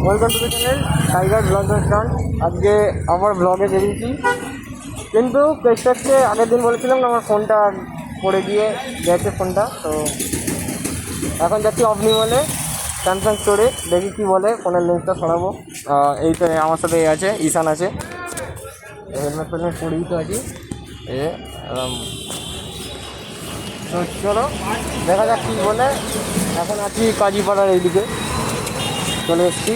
Welcome to the channel Tiger Blog Stunt. আজকে আমার ব্লগে বেরিয়েছি, কিন্তু কেসটা হচ্ছে আগের দিন বলেছিলাম না আমার ফোনটা পড়ে গিয়ে গেছে ফোনটা। তো এখন যাচ্ছি অফনি বলে স্যামসাং স্টোরে, দেখি কী বলে ফোনের লেন্সটা সরাবো। এই তো আমার সাথে আছে ঈশান আছে, হেলমেট ফেলমেট পরেই তো আছি। তো চলো দেখা যাক কী বলে। এখন আছি কাজীপাড়ার এইদিকে চলে এসেছি,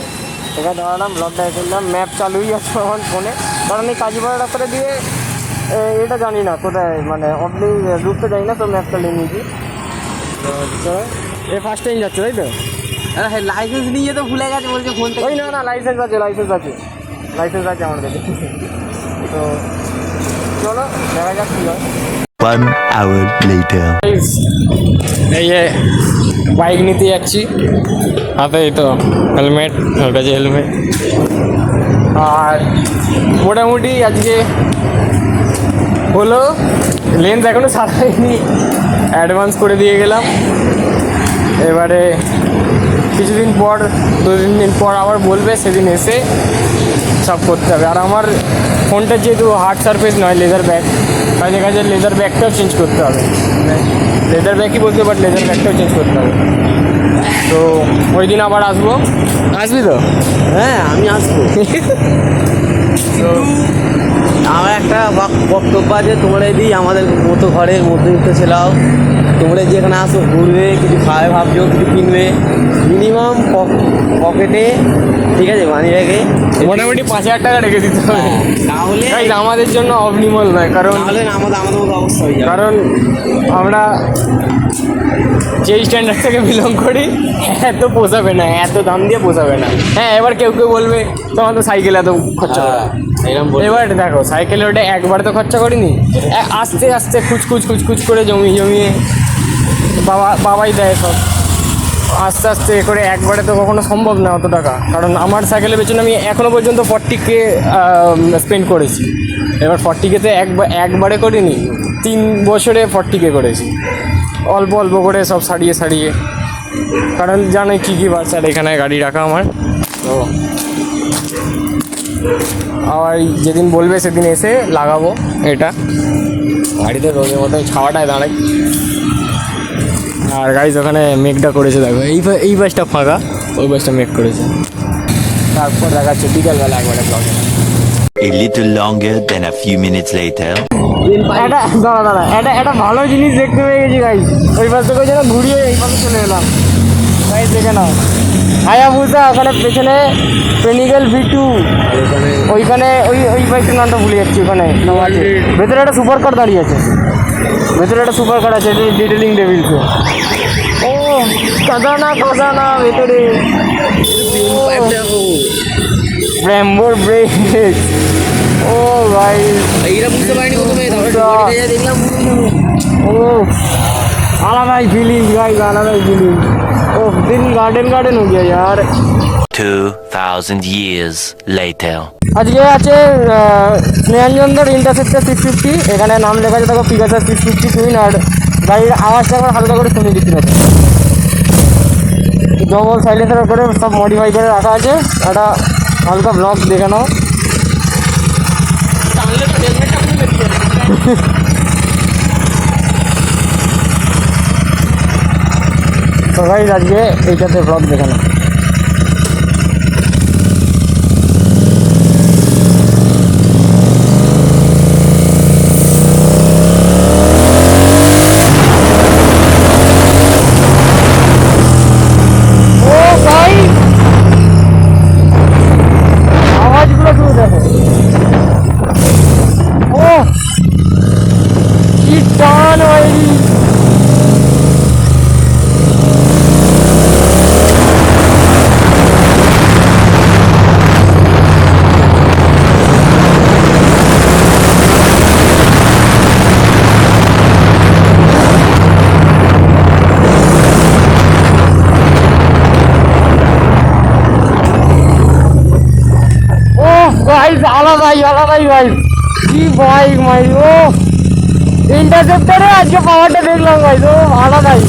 এখানে দাঁড়ালাম, ব্লগটা করলাম। ম্যাপ চালুই আছে আমার ফোনে, কারণ এই কাজীপাড়া রাস্তাটা দিয়ে এটা জানি না কোথায়, মানে অবলি রুটটা জানি না, তো ম্যাপ চালিয়ে নিয়েছি। তো চলো, ফার্স্ট টাইম যাচ্ছে তাই তো? হ্যাঁ, লাইসেন্স নিয়ে তো ভুলে গেছে বলছে ফোন থেকে। ওই না লাইসেন্স আছে আমার কাছে। তো চলো দেখা যাক কী হয়। 1 hour later. এই যে বাইক নিতে যাচ্ছি, হাতে এই তো হেলমেট, ওর কাছে হেলমেট। আর মোটামুটি আজকে হলো, লেন্স এখনও সারাইনি, অ্যাডভান্স করে দিয়ে গেলাম। এবারে কিছুদিন পর, 2-3 দিন পর আবার বলবে, সেদিন এসে সব করতে হবে। আর আমার ফোনটা যেহেতু হার্ড সারফেস নয়, লেদার ব্যাগ, কাজে কাজে লেদার ব্যাগটাও চেঞ্জ করতে হবে। লেদার ব্যাগই বলতে, বাট লেদার ব্যাগটাও চেঞ্জ করতে হবে। তো ওই দিন আবার আসবি তো? হ্যাঁ, আমি আসবো। তো আমার একটা বক্তব্য আছে, তোমরা যদি আমাদের মতো ঘরের মধ্যবিত্ত ছেলেও তোমরা যেখানে আসো ঘুরবে, কিছু খাবে ভাবছো, কিছু কিনবে, মিনিমাম পকেটে, ঠিক আছে, মানি ব্যাগে মোটামুটি 5,000 টাকা রেখে দিতে হবে, তাহলে আমাদের জন্য অবনিমল নয়। কারণ তাহলে আমাদের মতো অবস্থা হয়ে যাবে। কারণ আমরা যে স্ট্যান্ডার্ড থেকে বিলং করি, এত পোষাবে না, এত দাম দিয়ে পোষাবে না। হ্যাঁ, এবার কেউ বলবে তোমার তো সাইকেল এত খরচা করে, এবার দেখো সাইকেলে ওটা একবার তো খরচা করিনি, আস্তে আস্তে খুচখুচ করে জমিয়ে বাবাই দেয় সব, আস্তে আস্তে করে একবারে তো কখনো সম্ভব না অত টাকা। কারণ আমার সাইকেলের পেছনে আমি এখনও পর্যন্ত 40K স্পেন্ড করেছি। এবার 40K একবারে করিনি, 3 বছরে 40K করেছি, অল্প অল্প করে সব সারিয়ে। কারণ জানোই কী বাচ্চার এখানে গাড়ি রাখা আমার। তো আবার যেদিন বলবে সেদিন এসে লাগাবো এটা গাড়িতে, রোগের মতো ছাওয়াটায় দাঁড়াই। আর গাড়ি ওখানে মেঘটা করেছে, দেখো এই বাসটা ফাঁকা, ওই বাসটা মেঘ করেছে। তারপর দেখাচ্ছে বিকালবেলা একবারে ব্লগে। A little longer than a few minutes later. দাঁড়া একটা ভালো জিনিস দেখতে পেয়ে গেছি গাইস, ওই পাশ থেকে যেন ঘুরিয়ে এই পাশে চলে এলাম। গাইস দেখে নাও, হায়াবুসা, ওখানে পেছনে পেনিগেল V2, ওইখানে ওই বাইকটার নামটা ভুলে যাচ্ছি। ওখানে ভেতরে একটা সুপার কার দাঁড়িয়ে আছে, ডিটেলিং ডেভিলসে। ও কাদানা ভেতরে ব্র্যাম্বোর ব্রেক। ও ভাই, এইটা বুঝতে পারিনি প্রথমে, দেখলাম ও আলাদাই ফিলিং গাইস, আলাদাই ফিলিং। ও দিন গার্ডেন হয়ে গিয়া यार। 2000 years later. আজকে আছে স্নেহাঞ্জনদার ইন্টারসেপ্টার 650, এখানে নাম লেখা আছে দেখো, পিকাসার 650 টুইন। আর গাড়ির আওয়াজটা একবার হালকা করে শুনে দিচ্ছি না, ডবল সাইলেন্সার করে সব মডিফাই করে রাখা আছে। একটা হালকা ব্লগ দেখে নাও। তো গাইস আজকে এইটাতে ব্লগ দেখে নাও। আলাদাই ভাই, কি বাইক ভাই, ও ইন্টারসেপ্টারে আজকে পাওয়ারটা দেখলাম ভাই, তো আলাদাই।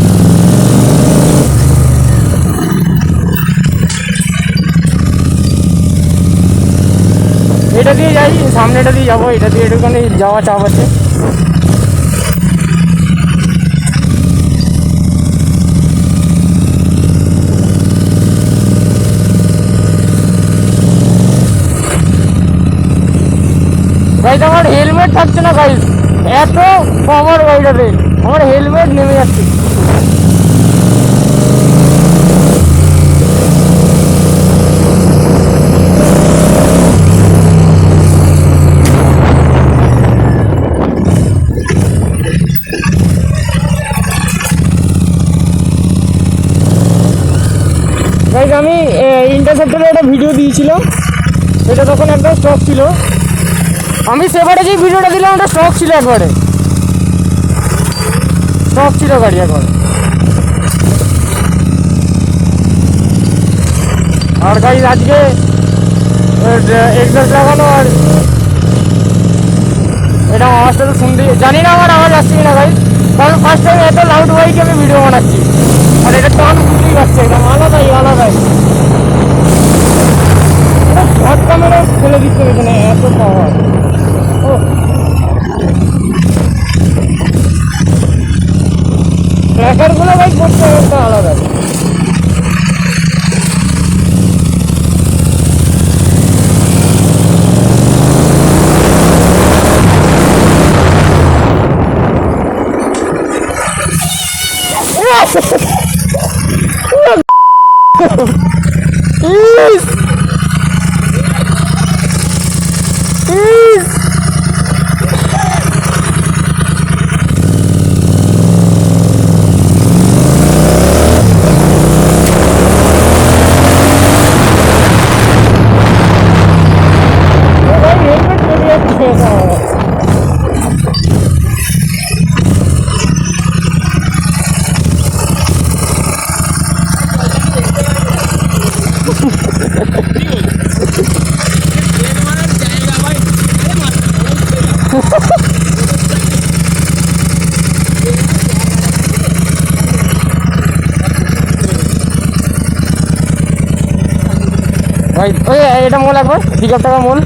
দিয়ে যাই, সামনেটা দিয়ে যাবো, এটা দিয়ে একটুখানি যাওয়া চাপ আছে। গাইজ আমার হেলমেট থাকছে না গাইজ, এত পাওয়ার গাড়িটাতে আমার হেলমেট নেমে যাচ্ছে। গাইজ আমি ইন্টারসেপ্টরে একটা ভিডিও দিয়েছিলাম, এটা তখন একদম স্টক ছিল। আমি সেবারে যে ভিডিওটা দিলাম ওটা স্টক ছিল, একবারে স্টক ছিল গাড়ি একবার। আর গাইজ আজকে এক্সাস্ট লাগানো, আর এটা আওয়াজটা তো শুনতে জানি না আমার আওয়াজ আসছে কিনা গাইজ, কারণ ফার্স্ট টাইম এত লাউড বাইকে আমি ভিডিও বানাচ্ছি, আর এটা টান বুঝতেই পারছে একদম আলাদাই আলাদাই। এটা ঝটকা মেরে ফেলে দিচ্ছে এখানে, এত পাওয়ার। ও ট্র্যাকারগুলো বাইক করতে একটা আলাদা। ভাই ওই এটা মোল একবার, 1000 টাকা মোল,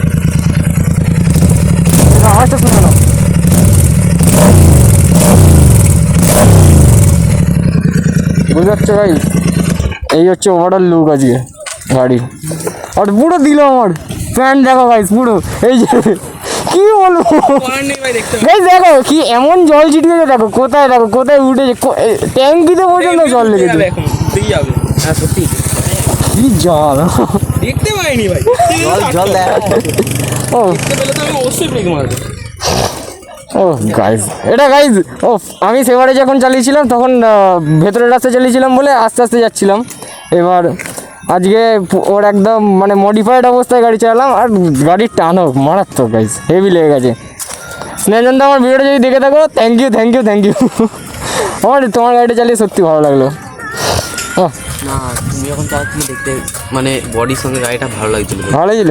আওয়াজটা শুনে না। বুঝতে পারছো ভাই, এই হচ্ছে ওভারঅল লুক আজকে গাড়ি। আর পুরো দিল আমার প্যান্ট দেখো গাইস, পুরো এই যে কি বলবো গাইস, দেখো কি এমন জল ছিটিয়েছে, দেখো কোথায়, দেখো কোথায় উঠেছে, ট্যাঙ্কিতে পর্যন্ত জল লেগেছে। কি জল দেখতে পাইনি ভাই, জল দেখ। ও দেখতে পেলে তো আমি অবশ্যই ব্রেক মারবো। ও গাইজ, এটা গাইজ ও আমি সেবারে যখন চালিয়েছিলাম তখন ভেতরের রাস্তা চালিয়েছিলাম বলে আস্তে আস্তে যাচ্ছিলাম। এবার আজকে ওর একদম মানে মডিফাইড অবস্থায় গাড়ি চালালাম, আর গাড়ির টানও মারাত্মক গাইজ, হেভি লেগে গেছে। স্নেহজনদা আমার ভিডিওটা যদি দেখে থাকো, thank you thank you thank you. আমার তোমার গাড়িটা চালিয়ে সত্যি ভালো লাগলো। না তুমি যখন চালাচ্ছিলে দেখতে মানে বডির সঙ্গে গাড়িটা ভালো লাগছিল। ভালো ছিল।